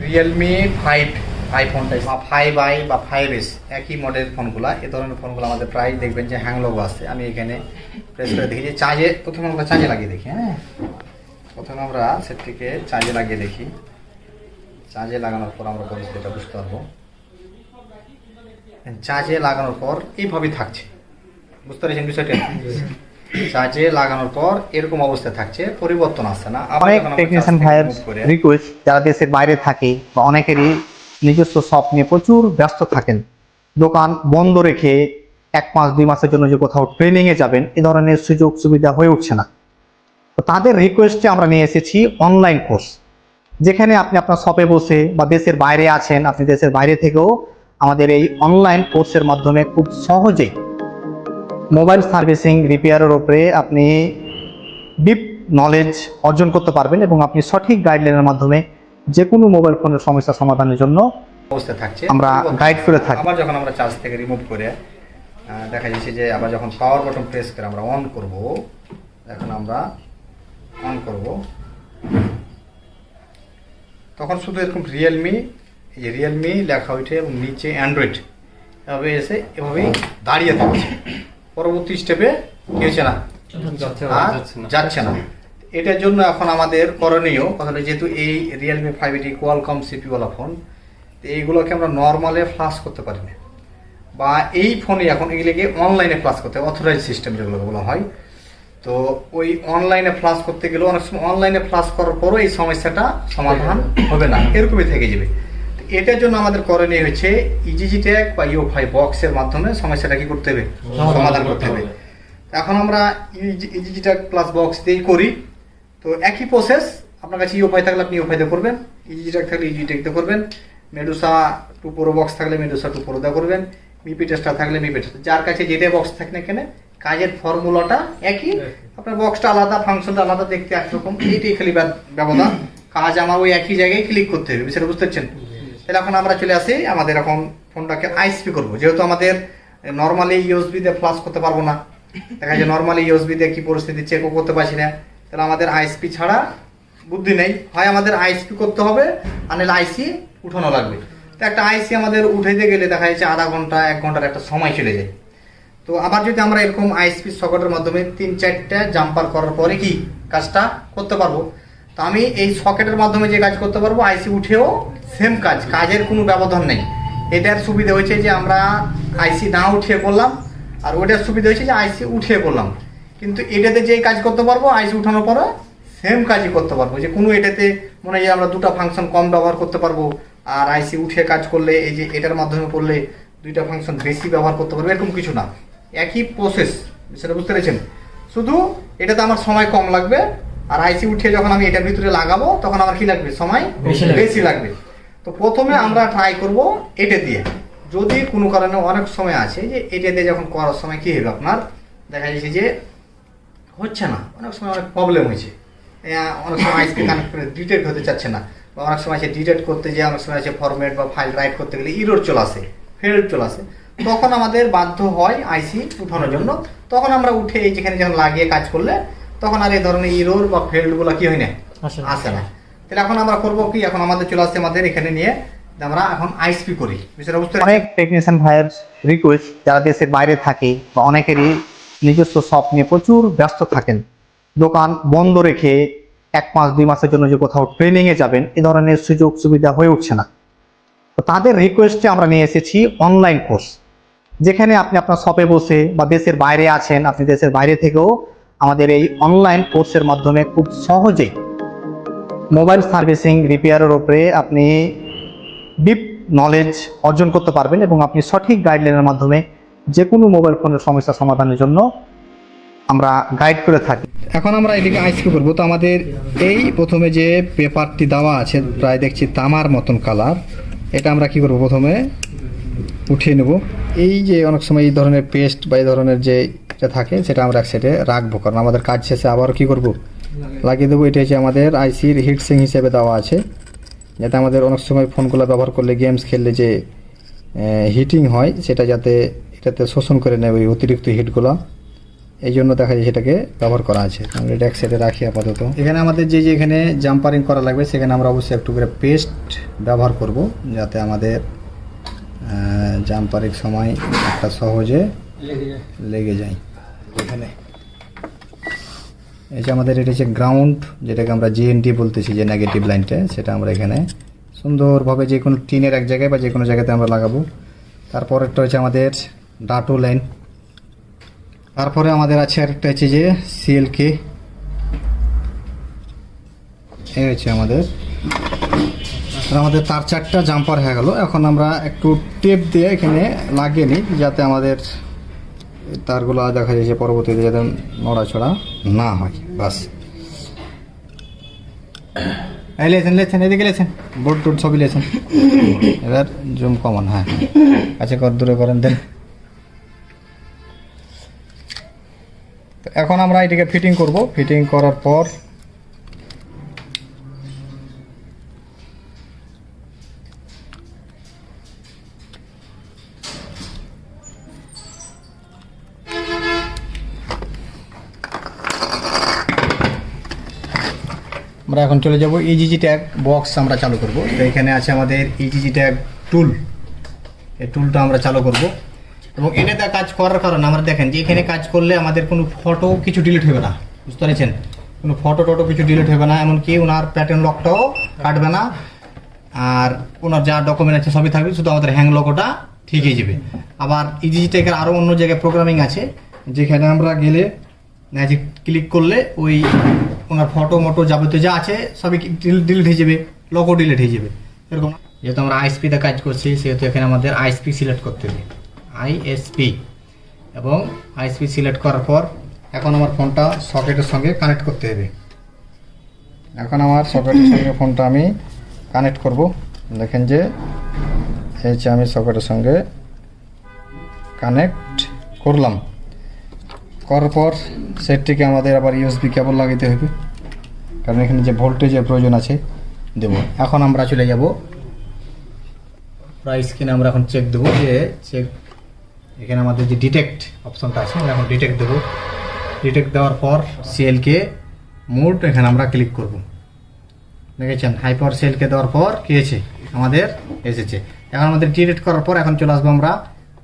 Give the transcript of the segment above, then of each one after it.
Realme 5 ফোনটাই 5i বা 5s একই মডেলের ফোনগুলো, এ ধরনের ফোনগুলো আমাদের প্রায় দেখবেন যে হ্যাং লোগো আছে। আমি এখানে প্রেস করে দেখি যে চার্জে, প্রথমে আমরা চার্জে লাগিয়ে দেখি। হ্যাঁ, প্রথমে আমরা সেটটিকে চার্জে লাগিয়ে দেখি। চার্জে লাগানোর পর আমরা পরিস্থিতিটা বুঝতে পারবো। চার্জে লাগানোর পর এইভাবেই থাকছে, বুঝতে পেরেছেন বিষয়টা? চার্জে লাগানোর পর এরকম অবস্থায় থাকছে, পরিবর্তন আসছে না। অনেক টেকনিশিয়ান ভাইয়ের রিকোয়েস্ট, যারা দেশের বাইরে থাকে বা অনেকেরই নিজস্ব শপ নিয়ে প্রচুর ব্যস্ত থাকেন, দোকান বন্ধ রেখে 1 মাস 2 মাসের জন্য যে কোথাও ট্রেনিংয়ে যাবেন, এ ধরনের সুযোগ সুবিধা হয়ে উঠছে না। তো তাদের রিকোয়েস্টে আমরা নিয়ে এসেছি অনলাইন কোর্স, যেখানে আপনি আপনার শপে বসে বা দেশের বাইরে আছেন, আপনি দেশের বাইরে থেকেও আমাদের এই অনলাইন কোর্সের মাধ্যমে খুব সহজেই মোবাইল সার্ভিসিং রিপেয়ারের উপরে আপনি ডিপ নলেজ অর্জন করতে পারবেন এবং আপনি সঠিক গাইডলাইনের মাধ্যমে যে কোনো মোবাইল ফোনের সমস্যা সমাধানের জন্য অবস্থায় থাকছে, আমরা গাইড করে থাকি। আবার যখন আমরা চার্জ থেকে রিমুভ করে দেখা যাচ্ছে যে আবার যখন পাওয়ার বাটন প্রেস করে আমরা অন করব, এখন আমরা অন করব, তখন শুধু এরকম রিয়েলমি লেখা ওইটা এবং নিচে অ্যান্ড্রয়েড এভাবে এসে এভাবেই দাঁড়িয়ে থাকছে। পরবর্তী স্টেপে কি হচ্ছে না, যাচ্ছে না। এটার জন্য এখন আমাদের করণীয় কথাটা, যেহেতু এই রিয়েলমি 580 কোয়ালকম সিপিওয়ালা ফোন, তো এইগুলোকে আমরা নর্মালে ফ্লাশ করতে পারি না, বা এই ফোনে এখন এগুলিকে অনলাইনে ফ্লাশ করতে হয়, অথরাইজ সিস্টেম যেগুলো বলা হয়। তো ওই অনলাইনে ফ্লাশ করতে গেলে অনেক সময় অনলাইনে ফ্লাশ করার পরও এই সমস্যাটা সমাধান হবে না, এরকমই থেকে যাবে। এটার জন্য আমাদের করণীয় হচ্ছে ইজিজিটেক বা ইও5 বক্সের মাধ্যমে সমস্যাটা কি করতে হবে, সমাধান করতে হবে। এখন আমরা ইজিজিটেক প্লাস বক্স দিয়েই করি। তো একই প্রসেস, আপনার কাছে ইও5 থাকলে আপনি ইও5 দিয়ে করবেন, ইজিজিটেক থাকলে ইজিটেক দিয়ে করবেন, মেডুসা 2 প্রো বক্স থাকলে মেডুসা 2 প্রো দিয়ে করবেন, মিপি টেস্টার থাকলে মিপি টেস্টার, যার কাছে যেটা বক্স থাকে না কেন, কাজের ফর্মুলাটা একই, আপনার বক্সটা আলাদা, ফাংশনটা আলাদা, দেখতে একরকম, এইটাই খালি ব্যবধান। কাজ আমার ওই একই জায়গায় ক্লিক করতে হবে, বিষয়টা বুঝতে পারছেন? তাহলে এখন আমরা চলে আসি, আমাদের এখন ফোনটাকে আইএসপি করবো, যেহেতু আমাদের নর্মালি ইউএসবি দিয়ে ফ্লাশ করতে পারবো না, দেখা যায় নর্মালি ইউএসবি দিয়ে কি পরিস্থিতি চেকও করতে পারছি না, তাহলে আমাদের আইএসপি ছাড়া বুদ্ধি নেই, হয় আমাদের আইএসপি করতে হবে, আর নাহলে আইসি উঠানো লাগবে। তো একটা আইসি আমাদের উঠাইতে গেলে দেখা যাচ্ছে আধা ঘন্টা 1 ঘন্টার একটা সময় চলে যায়। তো আবার যদি আমরা এরকম আইএসপি সকেটের মাধ্যমে 3-4টা জাম্পার করার পরে কি কাজটা করতে পারবো, তো আমি এই সকেটের মাধ্যমে যে কাজ করতে পারবো, আইসি উঠেও সেম কাজের কোনো ব্যবধান নেই। এটার সুবিধা হয়েছে যে আমরা আইসি না উঠিয়ে করলাম, আর ওটার সুবিধা হয়েছে যে আইসি উঠিয়ে করলাম, কিন্তু এটাতে যে কাজ করতে পারবো আইসি উঠানোর পরে সেম কাজই করতে পারবো, যে কোনো এটাতে মনে হয় আমরা 2টা ফাংশন কম ব্যবহার করতে পারবো, আর আইসি উঠিয়ে কাজ করলে এই যে এটার মাধ্যমে করলে 2টা ফাংশন বেশি ব্যবহার করতে পারবো, এরকম কিছু না, একই প্রসেস, সেটা বুঝতে পেরেছেন? শুধু এটাতে আমার সময় কম লাগবে, আর আইসি উঠিয়ে যখন আমি এটার ভিতরে লাগাবো তখন আমার কি লাগবে, সময় বেশি লাগবে। তো প্রথমে আমরা ট্রাই করব এটা দিয়ে, যদি কোনো কারণে অনেক সময় আছে যে এটা দিয়ে যখন করার সময় কি হবে, আপনার দেখা যাচ্ছে যে হচ্ছে না, অনেক সময় অনেক প্রবলেম হয়েছে, অনেক সময় আইসপি কানেক্ট করে ডিটেক্ট হতে চাচ্ছে না, বা অনেক সময় আছে ডিটেক্ট করতে যে অনেক সময় আছে ফরম্যাট বা ফাইল রাইট করতে গেলে ইরর চলে আসে, ফেল্ড চলে আসে, তখন আমাদের বাধ্য হয় আইসি উঠানোর জন্য। তখন আমরা উঠে এই যেখানে যখন লাগিয়ে কাজ করলে তখন আর এই ধরনের ইরর বা ফেল্ডগুলো কি হয় না, আসে না। তাহলে এখন আমরা করবো কি, এখন আমাদের চলে আসছে আমাদের এখানে নিয়ে আমরা এখন আইএসপি করি, বিষয়টা বুঝতে। অনেক টেকনিশিয়ান ভাইয়ের রিকোয়েস্ট, যারা দেশের বাইরে থাকে বা অনেকেরই নিজস্ব শপ নিয়ে প্রচুর ব্যস্ত থাকেন, দোকান বন্ধ রেখে 1 মাস 2 মাসের জন্য যে কোথাও ট্রেনিংয়ে যাবেন, এ ধরনের সুযোগ সুবিধা হয়ে উঠছে না। তো তাদের রিকোয়েস্টে আমরা নিয়ে এসেছি অনলাইন কোর্স, যেখানে আপনি আপনার শপে বসে বা দেশের বাইরে আছেন, আপনি দেশের বাইরে থেকেও আমাদের এই অনলাইন কোর্সের মাধ্যমে খুব সহজেই মোবাইল সার্ভিসিং রিপেয়ারের উপরে আপনি ডিপ নলেজ অর্জন করতে পারবেন এবং আপনি সঠিক গাইডলাইনের মাধ্যমে যে কোনো মোবাইল ফোনের সমস্যা সমাধানের জন্য আমরা গাইড করে থাকি। এখন আমরা এদিকে আইএসপি করবো। তো আমাদের এই প্রথমে যে পেপারটি দেওয়া আছে, প্রায় দেখছি তামার মতন কালার, এটা আমরা কি করব, প্রথমে উঠিয়ে নেব। এই যে অনেক সময় এই ধরনের পেস্ট বা এই ধরনের যে এটা থাকে, সেটা আমরা এক সাইডে রাখবো, কারণ আমাদের কাজ শেষে আবার কি করব, লাগিয়ে দেবো। এটা হচ্ছে আমাদের আইসির হিটসিং হিসেবে দেওয়া আছে, যাতে আমাদের অনেক সময় ফোনগুলো ব্যবহার করলে গেমস খেললে যে হিটিং হয়, সেটা যাতে এটাতে শোষণ করে নেবে ওই অতিরিক্ত হিটগুলো। এই জন্য দেখা যায় সেটাকে ব্যবহার করা আছে। আমরা এটা এক সাইডে রাখি আপাতত। এখানে আমাদের যে এখানে জাম্পারিং করা লাগবে সেখানে আমরা অবশ্যই একটু করে পেস্ট ব্যবহার করব, যাতে আমাদের জাম্পারিং সময় একটা সহজে লেগে যায়। এখানে এই যে আমাদের এটা হচ্ছে গ্রাউন্ড, যেটাকে আমরা জিএনটি বলতেছি, যে নেগেটিভ লাইনটা, সেটা আমরা এখানে সুন্দরভাবে যে কোনো টিনের এক জায়গায় বা যে কোনো জায়গাতে আমরা লাগাবো। তারপরেরটা হচ্ছে আমাদের ডাটো লাইন। তারপরে আমাদের আছে আরেকটা হচ্ছে যে সিএলকে। এই হচ্ছে আমাদের তার 4টা জাম্পার হয়ে গেল। এখন আমরা একটু টেপ দিয়ে এখানে লাগিয়ে নিই, যাতে আমাদের তারগুলো দেখা যায় যে পরবর্তীতে যাতে নড়াচড়া না হয়। বাস, লেছেন এদিকে লেছেন, বোর্ড টোড সবই লেছেন। এবার জুম কমান, হ্যাঁ কাছে কর, দূরে করেন দেন। এখন আমরা এটাকে ফিটিং করব। ফিটিং করার পর আমরা এখন চলে যাব ইজিজি ট্যাগ বক্স আমরা চালু করব। তো এখানে আছে আমাদের ইজিজি ট্যাগ টুল, এই টুলটা আমরা চালু করব। এবং এটাতে কাজ করার কারণে আমরা দেখেন যে এখানে কাজ করলে আমাদের কোনো ফটো কিছু ডিলিট হবে না, বুঝতে পেরেছেন? কোনো ফটো টটো কিছু ডিলিট হবে না, এমনকি ওনার প্যাটার্ন লকটাও কাটবে না, আর ওনার যা ডকুমেন্ট আছে সবই থাকবে, শুধু আমাদের হ্যাং লোগোটা ঠিক হয়ে যাবে। আবার ইজিজি ট্যাগের আরও অন্য জায়গায় প্রোগ্রামিং আছে, যেখানে আমরা গেলে ম্যাজিক ক্লিক করলে ওই ওনার ফটো মোটো যাবতীয় যা আছে সবই ডিলিট হয়ে যাবে, লোগো ডিলিট হয়ে যাবে। এরকম যেহেতু আমরা আইএসপিতে কাজ করছি, সেহেতু এখানে আমাদের আইএসপি সিলেক্ট করতে হবে, আইএসপি। এবং আইএসপি সিলেক্ট করার পর এখন আমার ফোনটা সকেটের সঙ্গে কানেক্ট করতে হবে। এখন আমার সকেটের সঙ্গে ফোনটা আমি কানেক্ট করব। দেখেন যে এই যে আমি সকেটের সঙ্গে কানেক্ট করলাম। করার পর সেটটিকে আমাদের আবার ইউএসবি কেবল লাগাতে হবে, কারণ এখানে যে ভোল্টেজের প্রয়োজন আছে দেব। এখন আমরা চলে যাব প্রাইস স্ক্রিনে, আমরা এখন চেক দেবো যে চেক এখানে আমাদের যে ডিটেক্ট অপশনটা আছে, আমরা এখন ডিটেক্ট দেবো। ডিটেক্ট দেওয়ার পর সিএলকে মোড এখানে আমরা ক্লিক করব। দেখেছেন হাই পাওয়ার সিএলকে দেওয়ার পর কী হয়েছে, আমাদের এসেছে। এখন আমাদের ডিটেক্ট করার পর এখন চলে আসবো আমরা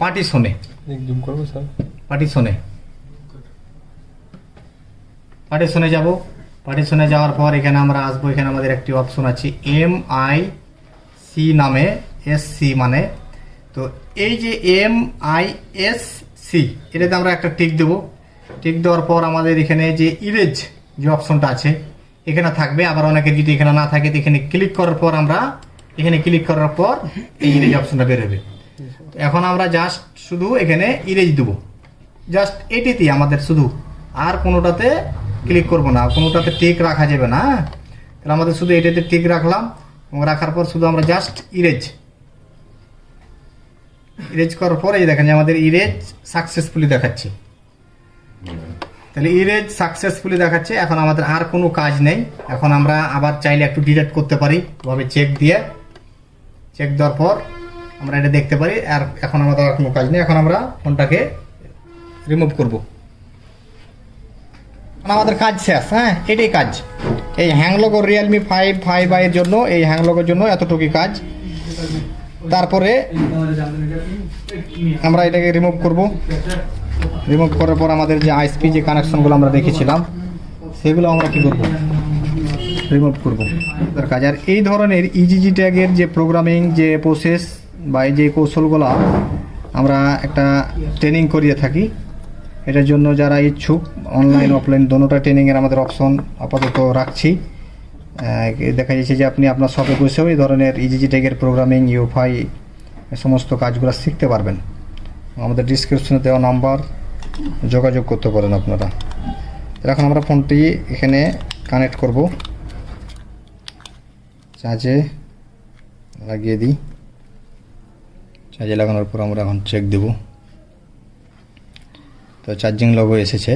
পার্টিশনে। জুম করবো স্যার? পার্টিশনে যাব। পার্টিশনে যাওয়ার পর এখানে আমরা আসবো, এখানে আমাদের একটি অপশন আছে MIC নামে, SC মানে। তো এই যে MISC, এটাতে আমরা একটা টিক দেবো। টিক দেওয়ার পর আমাদের এখানে যে ইরেজ যে অপশনটা আছে এখানে থাকবে। আবার অনেকে যদি এখানে না থাকে, এখানে ক্লিক করার পর আমরা এখানে ক্লিক করার পর এই ইরেজ অপশনটা বের হবে। এখন আমরা জাস্ট শুধু এখানে ইরেজ দেবো, জাস্ট এটিতেই আমাদের শুধু, আর কোনোটাতে ক্লিক করবো না, কোনোটাতে টিক রাখা যাবে না। তাহলে আমাদের শুধু এটাতে টিক রাখলাম, এবং রাখার পর শুধু আমরা জাস্ট ইরেজ করার পর এই দেখেন যে আমাদের ইরেজ সাকসেসফুলি দেখাচ্ছে। তাহলে ইরেজ সাকসেসফুলি দেখাচ্ছে। এখন আমাদের আর কোনো কাজ নেই। এখন আমরা আবার চাইলে একটু ডিলিট করতে পারি, এভাবে চেক দেওয়ার পর আমরা এটা দেখতে পারি। আর এখন আমাদের আর কোনো কাজ নেই। এখন আমরা ফোনটাকে রিমুভ করব। আমাদের কাজ শেষ। হ্যাঁ, এটাই কাজ। এই হ্যাংলোগো রিয়েলমি 5 এর জন্য, এই হ্যাংলোগোর জন্য এতটুকুই কাজ। তারপরে আমরা এটাকে রিমুভ করব। রিমুভ করার পর আমাদের যে আইএসপি যে কানেকশনগুলো আমরা রেখেছিলাম সেগুলো আমরা কী করব, রিমুভ করব তার কাজ। আর এই ধরনের ইজিজি ট্যাগের যে প্রোগ্রামিং যে প্রসেস বা এই যে কৌশলগুলো আমরা একটা ট্রেনিং করিয়ে থাকি। এটার জন্য যারা ইচ্ছুক, অনলাইন অফলাইন দোনোটা ট্রেনিংয়ের আমাদের অপশন আপাতত রাখছি। দেখা যাচ্ছে যে আপনি আপনার শপে বসেও এই ধরনের ইজিজি ট্যাগের প্রোগ্রামিং, ইউএফআই সমস্ত কাজগুলো শিখতে পারবেন। আমাদের ডিসক্রিপশনে দেওয়া নাম্বার যোগাযোগ করতে পারেন আপনারা। এখন আমরা ফোনটি এখানে কানেক্ট করব, চার্জে লাগিয়ে দিই। চার্জে লাগানোর পর আমরা এখন চেক দেব। তো চার্জিং লোগো এসেছে।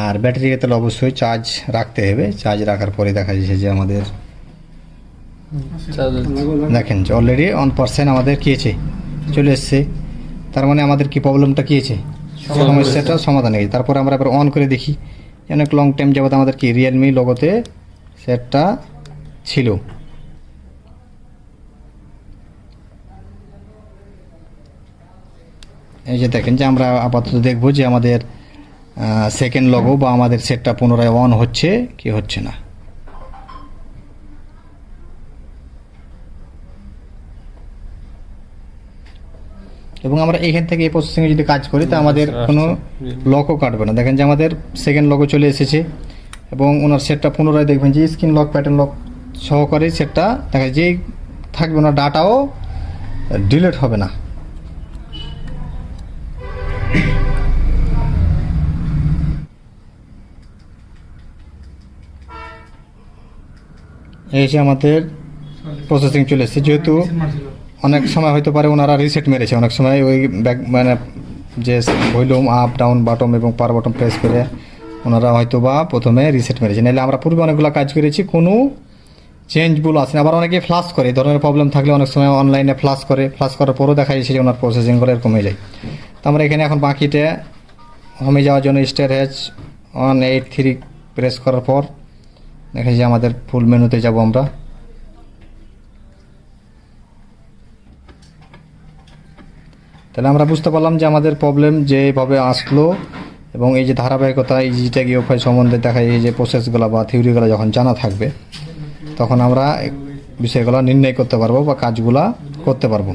আর ব্যাটারিকে তাহলে অবশ্যই চার্জ রাখতে হবে। চার্জ রাখার পরে দেখা যাচ্ছে যে আমাদের দেখেন যে অলরেডি 1% আমাদের কী আছে, চলে এসছে। তার মানে আমাদের কি প্রবলেমটা কী আছে, সমস্যাটা সমাধান হয়ে গেছে। তারপর আমরা এবার অন করে দেখি, অনেক লং টাইম যাবত আমাদের কি রিয়েলমি লোগোতে সেটটা ছিল। এই যে দেখেন যে আমরা আপাতত দেখব যে আমাদের সেকেন্ড লোগো বা আমাদের সেটটা পুনরায় অন হচ্ছে কি হচ্ছে না। এবং আমরা এখান থেকে এই প্রসেসিংয়ে যদি কাজ করি তা আমাদের কোনো লকও কাটবে না। দেখেন যে আমাদের সেকেন্ড লকও চলে এসেছে এবং ওনার সেটটা পুনরায় দেখবেন যে স্ক্রিন লক প্যাটার্ন লক সহকারে সেটটা দেখা যেই থাকবে, ওনার ডাটাও ডিলিট হবে না। এই যে আমাদের প্রসেসিং চলে এসেছে। যেহেতু অনেক সময় হতে পারে ওনারা রিসেট মেরেছে, অনেক সময় ওই ব্যাক মানে যে ভলিউম আপ ডাউন বাটন এবং পাওয়ার বাটন প্রেস করে ওনারা হয়তো বা প্রথমে রিসেট মেরেছে। নাহলে আমরা পূর্বে অনেকগুলো কাজ করেছি, কোনো চেঞ্জ ভুল আসে না। আবার অনেকে ফ্লাশ করে, এই ধরনের প্রবলেম থাকলে অনেক সময় অনলাইনে ফ্লাশ করে, ফ্লাশ করার পরও দেখা যাচ্ছে যে ওনার প্রসেসিং করে এরকম হয়ে যায়। তো আমরা এখানে এখন বাকিটা হোমে যাওয়ার জন্য *183 প্রেস করার পর দেখা যায় আমাদের ফুল মেনুতে যাব আমরা। তাহলে আমরা বুঝতে পারলাম যে আমাদের প্রবলেম যেভাবে আসলো এবং এই যে ধারাবাহিকতা এই জিটা ইউএফআই সম্বন্ধে দেখা যায়, এই যে প্রসেসগুলো বা থিওরিগুলো যখন জানা থাকবে তখন আমরা বিষয়গুলো নির্ণয় করতে পারবো বা কাজগুলা করতে পারবো।